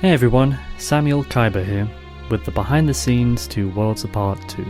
Hey everyone, Samuel Kyber here, with the behind the scenes to Worlds Apart 2.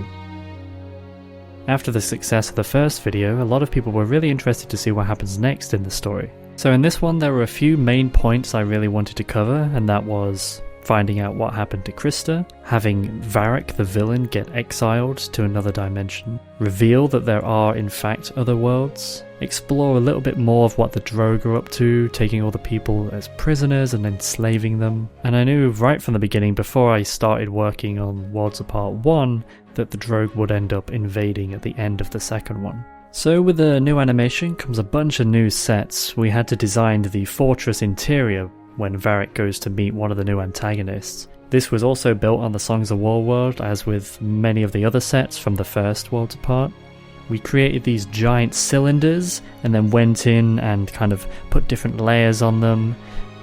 After the success of the first video, a lot of people were really interested to see what happens next in the story. So in this one there were a few main points I really wanted to cover, and that was finding out what happened to Krista, having Varric the villain get exiled to another dimension, reveal that there are in fact other worlds, explore a little bit more of what the Drogue are up to, taking all the people as prisoners and enslaving them. And I knew right from the beginning, before I started working on Worlds Apart 1, that the Drogue would end up invading at the end of the second one. So with the new animation comes a bunch of new sets. We had to design the fortress interior when Varric goes to meet one of the new antagonists. This was also built on the Songs of War world, as with many of the other sets from the first Worlds Apart. We created these giant cylinders and then went in and kind of put different layers on them,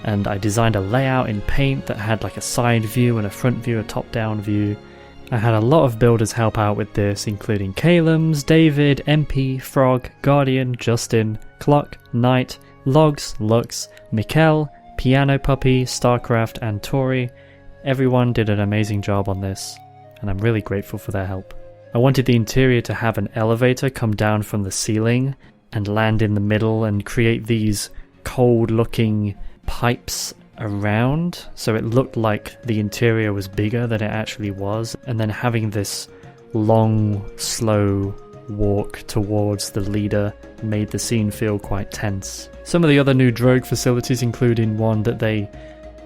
and I designed a layout in Paint that had like a side view and a front view, a top-down view. I had a lot of builders help out with this, including Calums, David, MP, Frog, Guardian, Justin, Clock, Knight, Logs, Lux, Mikkel, Piano Puppy, Starcraft and Tori. Everyone did an amazing job on this, and I'm really grateful for their help. I wanted the interior to have an elevator come down from the ceiling and land in the middle and create these cold looking pipes around, so it looked like the interior was bigger than it actually was, and then having this long, slow walk towards the leader made the scene feel quite tense. Some of the other new Drogue facilities including one that they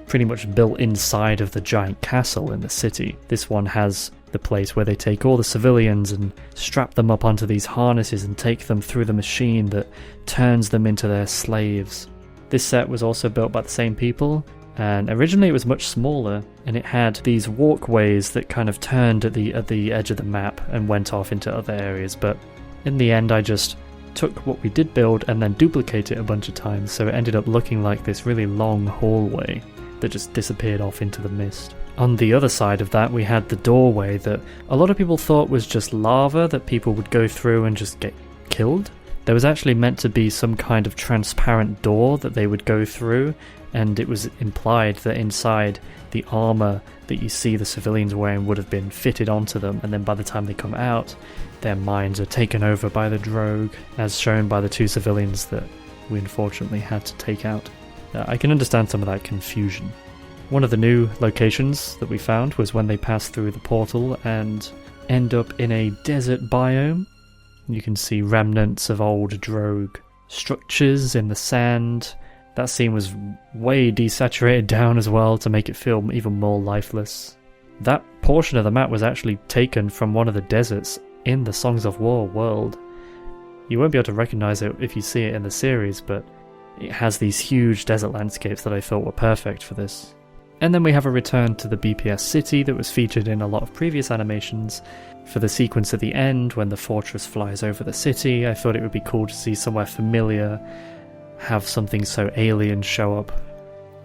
pretty much built inside of the giant castle in the city. This one has the place where they take all the civilians and strap them up onto these harnesses and take them through the machine that turns them into their slaves. This set was also built by the same people, and originally it was much smaller, and it had these walkways that kind of turned at the edge of the map and went off into other areas, but in the end I just took what we did build and then duplicated it a bunch of times, so it ended up looking like this really long hallway that just disappeared off into the mist. On the other side of that we had the doorway that a lot of people thought was just lava that people would go through and just get killed. There was actually meant to be some kind of transparent door that they would go through, and it was implied that inside the armor that you see the civilians wearing would have been fitted onto them, and then by the time they come out, their minds are taken over by the Drogue, as shown by the two civilians that we unfortunately had to take out. I can understand some of that confusion. One of the new locations that we found was when they pass through the portal and end up in a desert biome. You can see remnants of old Drogue structures in the sand. That scene was way desaturated down as well to make it feel even more lifeless. That portion of the map was actually taken from one of the deserts in the Songs of War world. You won't be able to recognize it if you see it in the series, but it has these huge desert landscapes that I thought were perfect for this. And then we have a return to the BPS city that was featured in a lot of previous animations. For the sequence at the end, when the fortress flies over the city, I thought it would be cool to see somewhere familiar, have something so alien show up.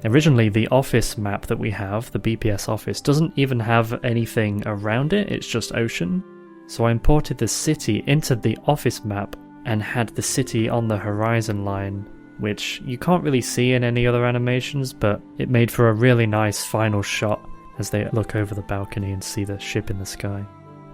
Originally, the office map that we have, the BPS office, doesn't even have anything around it, it's just ocean. So I imported the city into the office map and had the city on the horizon line, which you can't really see in any other animations, but it made for a really nice final shot as they look over the balcony and see the ship in the sky.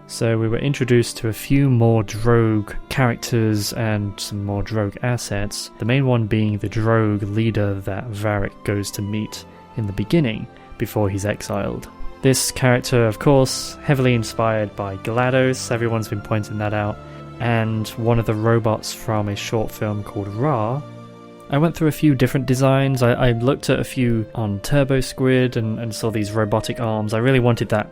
So we were introduced to a few more Drogue characters and some more Drogue assets, the main one being the Drogue Leader that Varric goes to meet in the beginning before he's exiled. This character, of course, heavily inspired by GLaDOS, everyone's been pointing that out, and one of the robots from a short film called Ra. I went through a few different designs. I looked at a few on Turbo Squid and saw these robotic arms. I really wanted that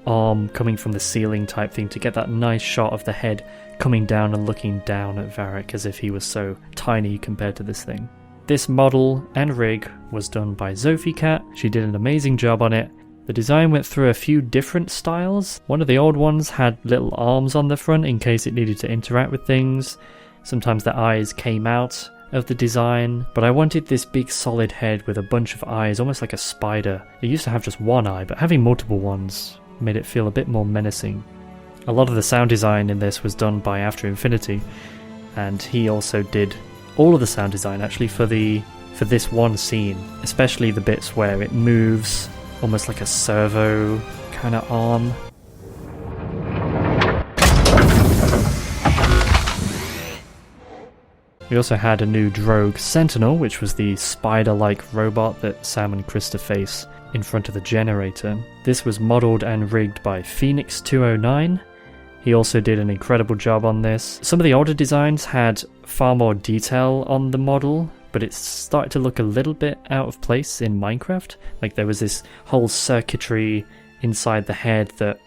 arm coming from the ceiling type thing to get that nice shot of the head coming down and looking down at Varric as if he was so tiny compared to this thing. This model and rig was done by Zophicat. She did an amazing job on it. The design went through a few different styles. One of the old ones had little arms on the front in case it needed to interact with things. Sometimes the eyes came out of the design, but I wanted this big solid head with a bunch of eyes, almost like a spider. It used to have just one eye, but having multiple ones made it feel a bit more menacing. A lot of the sound design in this was done by After Infinity, and he also did all of the sound design actually for the for this one scene, especially the bits where it moves almost like a servo kind of arm. We also had a new Drogue Sentinel, which was the spider-like robot that Sam and Krista face in front of the generator. This was modelled and rigged by Phoenix 209. He also did an incredible job on this. Some of the older designs had far more detail on the model, but it started to look a little bit out of place in Minecraft. Like there was this whole circuitry inside the head that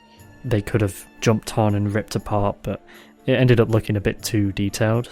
they could have jumped on and ripped apart, but it ended up looking a bit too detailed.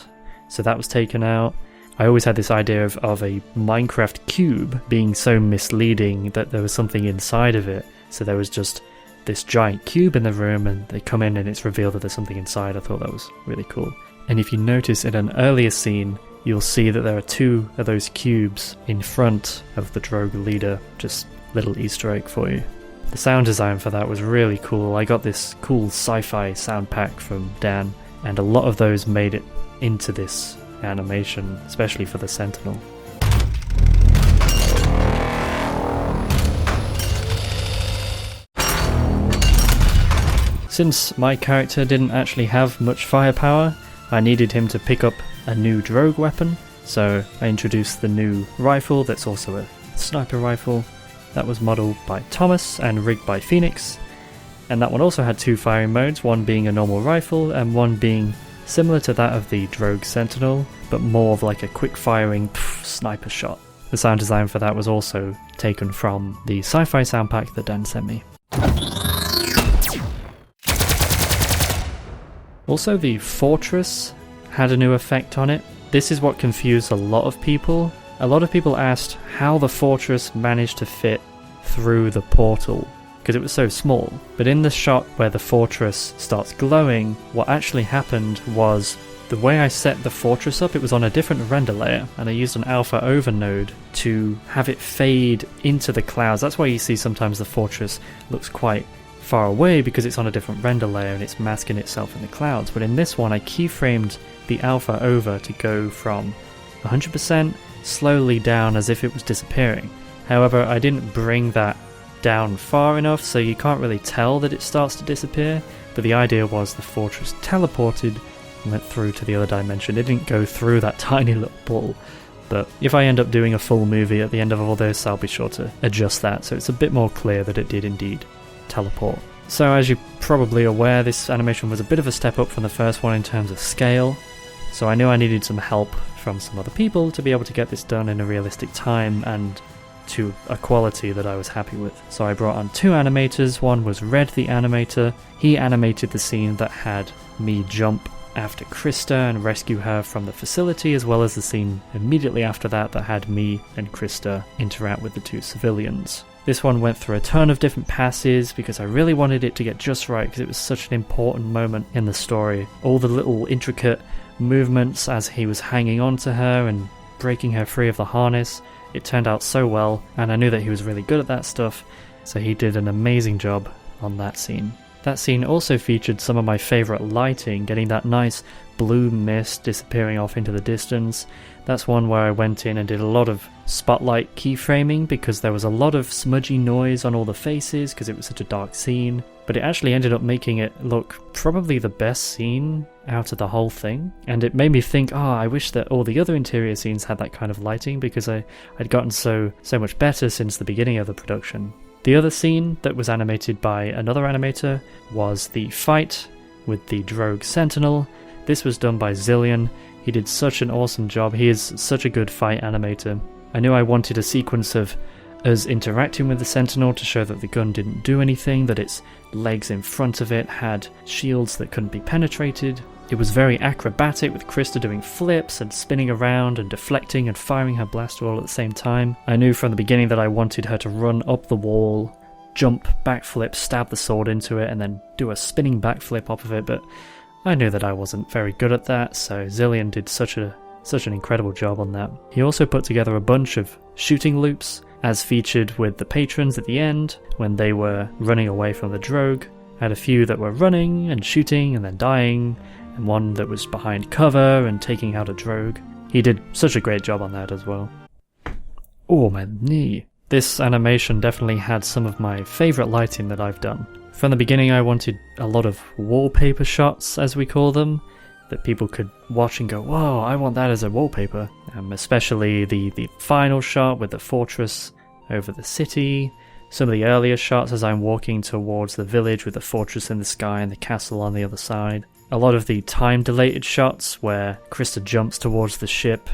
So that was taken out. I always had this idea of a Minecraft cube being so misleading that there was something inside of it. So there was just this giant cube in the room and they come in and it's revealed that there's something inside. I thought that was really cool. And if you notice in an earlier scene, you'll see that there are 2 of those cubes in front of the Drogue Leader. Just little Easter egg for you. The sound design for that was really cool. I got this cool sci-fi sound pack from Dan, and a lot of those made it into this animation, especially for the Sentinel. Since my character didn't actually have much firepower, I needed him to pick up a new Drogue weapon, so I introduced the new rifle that's also a sniper rifle. That was modelled by Thomas and rigged by Phoenix, and that one also had 2 firing modes, one being a normal rifle and one being similar to that of the Drogue Sentinel, but more of like a quick firing sniper shot. The sound design for that was also taken from the sci-fi sound pack that Dan sent me. Also, the fortress had a new effect on it. This is what confused a lot of people. A lot of people asked how the fortress managed to fit through the portal, because it was so small. But in the shot where the fortress starts glowing, what actually happened was the way I set the fortress up, it was on a different render layer, and I used an alpha over node to have it fade into the clouds. That's why you see sometimes the fortress looks quite far away, because it's on a different render layer and it's masking itself in the clouds. But in this one I keyframed the alpha over to go from 100% slowly down as if it was disappearing. However, I didn't bring that down far enough, so you can't really tell that it starts to disappear, but the idea was the fortress teleported and went through to the other dimension. It didn't go through that tiny little ball, but if I end up doing a full movie at the end of all this, I'll be sure to adjust that so it's a bit more clear that it did indeed teleport. So as you're probably aware, this animation was a bit of a step up from the first one in terms of scale, so I knew I needed some help from some other people to be able to get this done in a realistic time and to a quality that I was happy with. So I brought on 2 animators. One was Red the animator. He animated the scene that had me jump after Krista and rescue her from the facility, as well as the scene immediately after that that had me and Krista interact with the 2 civilians. This one went through a ton of different passes because I really wanted it to get just right, because it was such an important moment in the story. All the little intricate movements as he was hanging on to her and breaking her free of the harness. It turned out so well, and I knew that he was really good at that stuff, so he did an amazing job on that scene. That scene also featured some of my favourite lighting, getting that nice blue mist disappearing off into the distance. That's one where I went in and did a lot of spotlight keyframing because there was a lot of smudgy noise on all the faces because it was such a dark scene, but it actually ended up making it look probably the best scene out of the whole thing. And it made me think, I wish that all the other interior scenes had that kind of lighting, because I'd gotten so much better since the beginning of the production. The other scene that was animated by another animator was the fight with the Drogue Sentinel. This was done by Zillion. He did such an awesome job. He is such a good fight animator. I knew I wanted a sequence of us interacting with the Sentinel to show that the gun didn't do anything, that its legs in front of it had shields that couldn't be penetrated. It was very acrobatic, with Krista doing flips and spinning around and deflecting and firing her blaster all at the same time. I knew from the beginning that I wanted her to run up the wall, jump, backflip, stab the sword into it, and then do a spinning backflip off of it, but I knew that I wasn't very good at that, so Zillion did such an incredible job on that. He also put together a bunch of shooting loops, as featured with the patrons at the end, when they were running away from the Drogue. I had a few that were running and shooting and then dying, and one that was behind cover and taking out a Drogue. He did such a great job on that as well. Oh, my knee. This animation definitely had some of my favourite lighting that I've done. From the beginning I wanted a lot of wallpaper shots, as we call them, that people could watch and go, whoa, I want that as a wallpaper. Especially the final shot with the fortress over the city, some of the earlier shots as I'm walking towards the village with the fortress in the sky and the castle on the other side. A lot of the time-dilated shots where Krista jumps towards the ship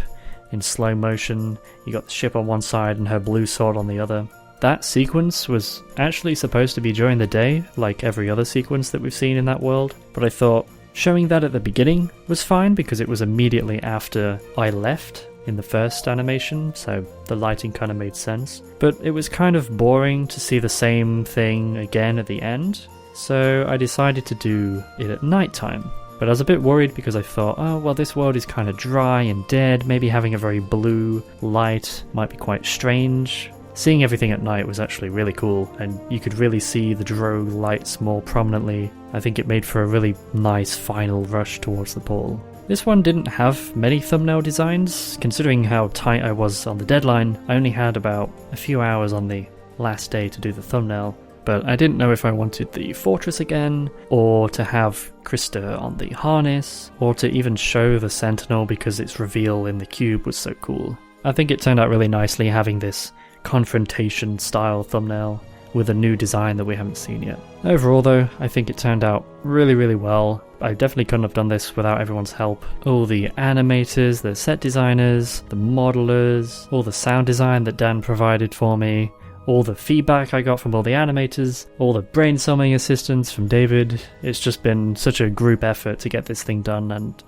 in slow motion. You got the ship on one side and her blue sword on the other. That sequence was actually supposed to be during the day, like every other sequence that we've seen in that world, but I thought showing that at the beginning was fine because it was immediately after I left in the first animation, so the lighting kind of made sense. But it was kind of boring to see the same thing again at the end, so I decided to do it at nighttime. But I was a bit worried because I thought, oh, well, this world is kind of dry and dead, maybe having a very blue light might be quite strange. Seeing everything at night was actually really cool, and you could really see the Drogue lights more prominently. I think it made for a really nice final rush towards the pole. This one didn't have many thumbnail designs. Considering how tight I was on the deadline, I only had about a few hours on the last day to do the thumbnail. But I didn't know if I wanted the fortress again, or to have Krista on the harness, or to even show the Sentinel because its reveal in the cube was so cool. I think it turned out really nicely having this confrontation style thumbnail with a new design that we haven't seen yet. Overall though, I think it turned out really well. I definitely couldn't have done this without everyone's help. All the animators, the set designers, the modelers, all the sound design that Dan provided for me, all the feedback I got from all the animators, all the brainstorming assistance from David. It's just been such a group effort to get this thing done, and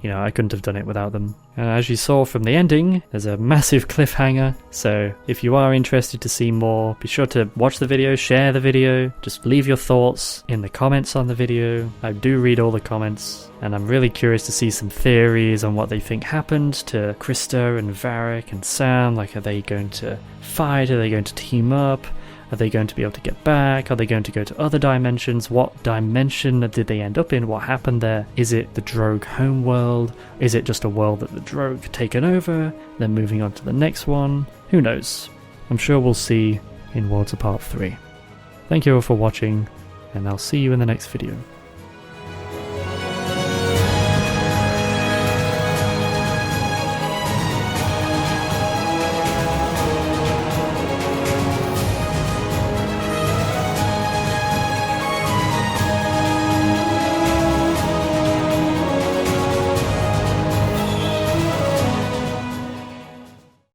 you know, I couldn't have done it without them. And as you saw from the ending, there's a massive cliffhanger, so if you are interested to see more, be sure to watch the video, share the video, just leave your thoughts in the comments on the video. I do read all the comments, and I'm really curious to see some theories on what they think happened to Krista and Varric and Sam. Like, are they going to fight? Are they going to team up? Are they going to be able to get back? Are they going to go to other dimensions? What dimension did they end up in? What happened there? Is it the Drogue homeworld? Is it just a world that the Drogue have taken over, then moving on to the next one? Who knows? I'm sure we'll see in Worlds Apart 3. Thank you all for watching, and I'll see you in the next video.